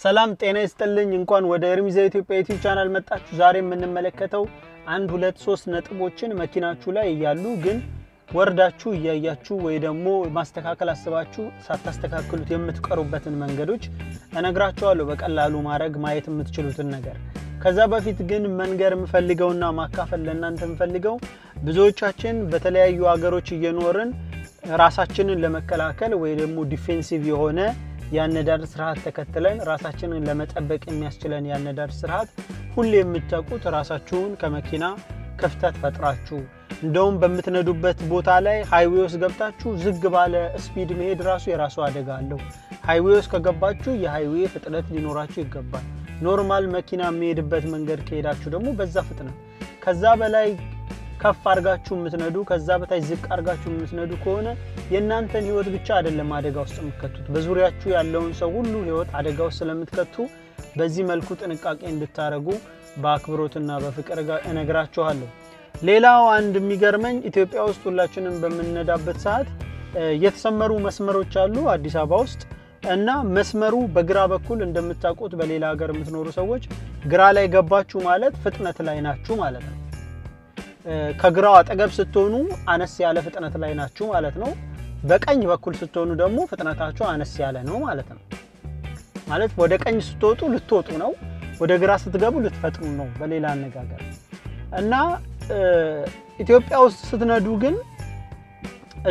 ሰላም ጤና ይስጥልኝ እንኳን ወደ ሪሚዛ ኢትዮጵያ ዩቲዩብ ቻናል መጣችሁ ዛሬ የምንመለከተው 1 2 3 ነጥቦችን መኪናችሁ ላይ ያያሉ ግን ወርዳችሁ ያያያችሁ ወይ ደግሞ ማስተካከል አስባችሁ ሳታስተካክሉት የምትቀሩበትን መንገዶች እነግራችኋለሁ በቀላሉ ማድረግ ማየት የምትችሉትን ነገር ከዛ በፊት ግን መንገር የምፈልገውና ማካፈል ለእናንተ የምፈልገው ብዙዎቻችን በተለያዩ ሀገሮች እየኖርን ራሳችንን ለመከላከል ወይ ደግሞ ዲፌንሲቭ የሆነ ያነዳድ ስርዓት ተከትለን ራሳችንን ለመጠበቅ የሚያስችለን ያነዳድ ስርዓት ሁሌ የምትጠቁት ራሳችሁን ከመኪና ክፍተት ፈጥራችሁ እንደውም በመትነዱበት ቦታ ላይ ሃይዌውስ ገብታችሁ ዝግ ባለ ስፒድ መሄድ ራሱ የራሱ አደጋ አለው ሃይዌውስ ከገባችሁ የሃይዌይ ፍጥነት ሊኖራችሁ ይገባል ኖርማል መኪና የሚሄድበት መንገድ ከሄዳችሁ ደግሞ በዛ ፍጥነት ከዛ በላይ ከፍ አርጋችሁ የምትነዱ ከዛ በታይ ዝቅ አርጋችሁ የምትነዱ ከሆነ የናንተን ህይወት ብቻ አይደለም አደጋ ውስጥ የምትከቱት በዙሪያችሁ ያለውን ሰው ሁሉ ህይወት አደጋ ውስጥ ስለምትከቱ በዚህ መልኩ ጥንቃቄ እንድታረጉ በአክብሮትና በፍቅር እነግራችኋለሁ ሌላው አንድ የሚገርመኝ ኢትዮጵያ ውስጥ ሁላችንም በመነዳበት ሰዓት የተሰመሩ መስመሮች አሉ አዲስ አበባ ውስጥ እና መስመሩ በግራ በኩል እንደምታውቁት በሌላ ሀገር የምትኖሩ ሰዎች ግራ ላይ ገባችሁ ማለት ፍጥነት ላይ ናችሁ ማለት ነው ከግራው አጠገብ ስትሆኑ አነስ ያለ ፍጥነት ላይ ናችሁ ማለት ነው በቀኝ በኩል ስትሆኑ ደግሞ ፍጥነታችሁ አነስ ያለ ነው ማለት ነው ማለት ወደ ቀኝ ስትወጡ ልትወጡ ነው ወደ ግራ ስትገቡ ልትፈጥኑ ነው በሌላ አነጋገር እና ኢትዮጵያ ውስጥ ስትነዱ ግን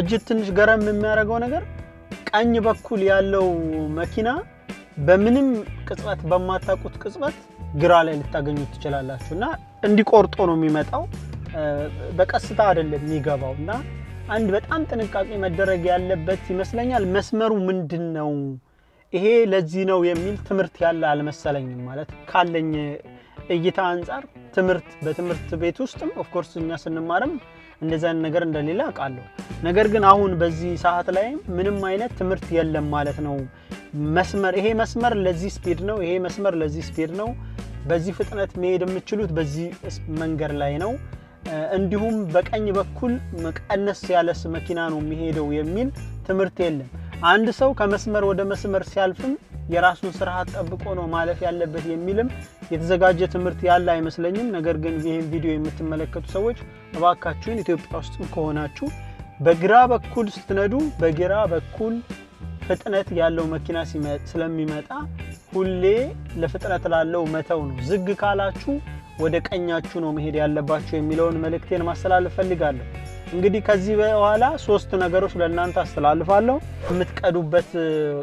እጅግ ትንሽ ገረም የሚያደርገው ነገር ቀኝ በኩል ያለው መኪና በምንም ቅጽበት በማታቁት ቅጽበት ግራ ላይ ልታገኙት ትችላላችሁና እንዲቆርጦ ነው የሚመጣው በቀስታ አይደለም የሚገባውና አንድ በጣም ጥንቃቄ መደረግ ያለበት ይመስለኛል መስመሩ ምንድነው ይሄ ለዚህ ነው የሚል ትምርት ያለ አልመሰለኝም ማለት ካለኝ እይታ አንፃር በትምርት ቤት ውስጥም ኦፍ ኮርስ እኛ ስንማርም እንደዛን ነገር እንደሌላ አቃለሁ ነገር ግን አሁን በዚህ ሰዓት ላይ ምንም አይነት ትምርት የለም ማለት ነው መስመር ይሄ መስመር ለዚህ ስፒድ ነው ይሄ መስመር ለዚህ ስፒድ ነው በዚህ ፍጥነት መሄድ የምትችሉት በዚህ መንገድ ላይ ነው እንዲሁም በቀኝ በኩል መቀነስ ያለስ መኪና ነው የሚሄደው የሚል ትምርት የለም አንድ ሰው ከመስመር ወደ መስመር ሲያልፍም የራሱን ስርዓት ጠብቆ ነው ማለፍ ያለበት የሚልም የተዘጋጀ ትምርት ያለ አይመስለኝም ነገር ግን ይሄን ቪዲዮ የምትመለከቱ ሰዎች እባካችሁን ኢትዮጵያ ውስጥ ከሆናችሁ በግራ በኩል ስትነዱ በግራ በኩል ፍጥነት ያለው መኪና ስለሚመጣ ሁሌ ለፍጥነት ላለው መተው ነው ዝግ ካላችሁ ወደ ቀኛችሁ ነው መሄድ ያለባችሁ የሚለውን መልእክቴን ማስተላለፍ ፈልጋለሁ እንግዲህ ከዚህ በኋላ 3 ነገሮች ለእናንተ አስተላልፋለሁ የምትቀዱበት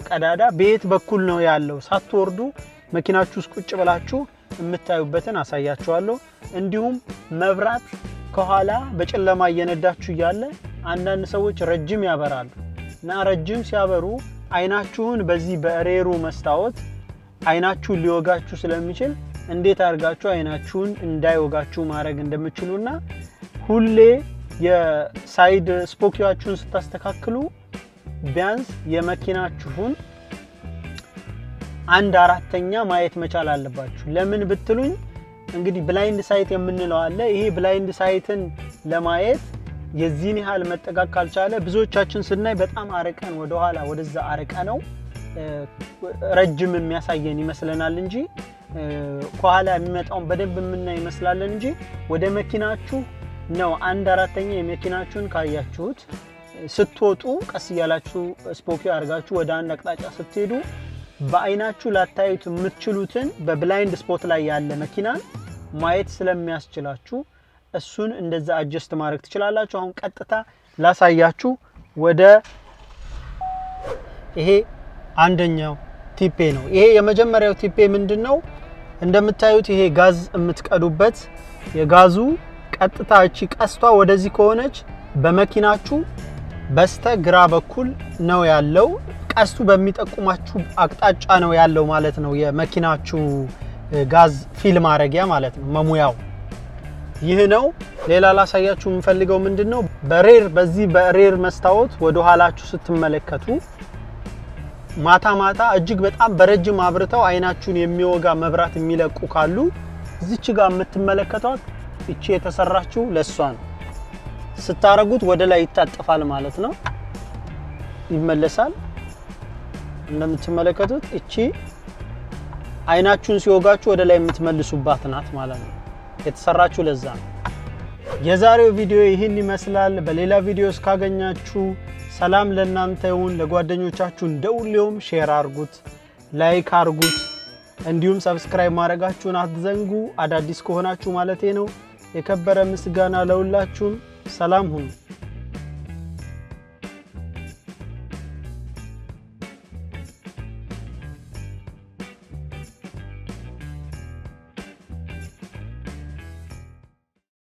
ቀዳዳ ቤት በኩል ነው ያለው ሳትወርዱ መኪናችሁ ውስጥ ቁጭ ብላችሁ የምታዩበትን አሳያችኋለሁ እንዲሁም መብራት ከኋላ በጨለማ እየነዳችሁ ያለ አንዳንድ ሰዎች ረጅም ያበራሉ እና ረጅም ሲያበሩ አይናችሁን በዚህ በሬሩ መስታወት አይናችሁን ሊወጋችሁ ስለሚችል እንዴት አርጋችሁ አይናችሁን እንዳይወጋችሁ ማድረግ እንደምትችሉና ሁሌ የሳይድ ስፖኪያችሁን ስታስተካክሉ ቢያንስ የመኪናችሁን 1/4 ማየት መቻል አለባችሁ ለምን ብትሉኝ እንግዲህ ብላይንድ ሳይት የምንለው አለ ይሄ ብላይንድ ሳይትን ለማየት የዚህን ያህል መጠጋት ካልቻለ ብዙዎቻችን ስናይ በጣም አረቀን ወደ ኋላ ወደዛ አረቀ ነው ረጅም የሚያሳየን ይመስለናል እንጂ ኳላ የሚመጣው በደንብ ምንና ይመስላልን እንጂ ወደ መኪናችሁ ነው 1/4 የመኪናችሁን ካያችሁት ስትወጡ ቀስ ያላችሁ ስፖኪው አርጋችሁ ወደ አንድ አቅጣጫ ስትሄዱ በአይናችሁ ላታዩት የምትችሉትን በብላይንድ ስፖት ላይ ያለ መኪና ማየት ስለሚያስችላችሁ እሱን እንደዛ አጀስት ማድረግ ትችላላችሁ አሁን ቀጥታ ላሳያችሁ ወደ ይሄ አንደኛው ቲፔ ነው ይሄ የመጀመሪያው ቲፔ ምንድነው እንደምታዩት ይሄ ጋዝ የምትቀዱበት የጋዙ ቀጥታ እቺ ቀስቷ ወደዚህ ከሆነች በመኪናችሁ በስተግራ በኩል ነው ያለው ቀስቱ በሚጠቁማችሁ አቅጣጫ ነው ያለው ማለት ነው የመኪናችሁ ጋዝ ፊል ማረጊያ ማለት ነው መሙያው ይህ ነው ሌላ ላሳያችሁ የምፈልገው ምንድነው በዚህ በሬር መስታወት ወደ ኋላችሁ ስትመለከቱ ማታ እጅግ በጣም በረጅም አብርተው አይናችሁን የሚወጋ መብራት የሚለቁ ካሉ እዚች ጋር የምትመለከቷት እቺ የተሰራችሁ ለሷ ነው ስታረጉት ወደ ላይ ይጣጣፋል ማለት ነው ይመለሳል እንደምትመለከቱት እቺ አይናችሁን ሲወጋችሁ ወደ ላይ የምትመልሱባት ናት ማለት ነው የተሰራችሁ ለዛ ነው የዛሬው ቪዲዮ ይሄን ይመስላል በሌላ ቪዲዮ እስካገኛችሁ ሰላም ለእናንተ ይሁን ለጓደኞቻችሁ እንደውልዮም ሼር አርጉት ላይክ አርጉት እንዲሁም ሰብስክራይብ ማድረጋችሁን አትዘንጉ አዳዲስ ከሆናችሁ ማለቴ ነው የከበረ ምስጋና ለሁላችሁም ሰላም ሁኑ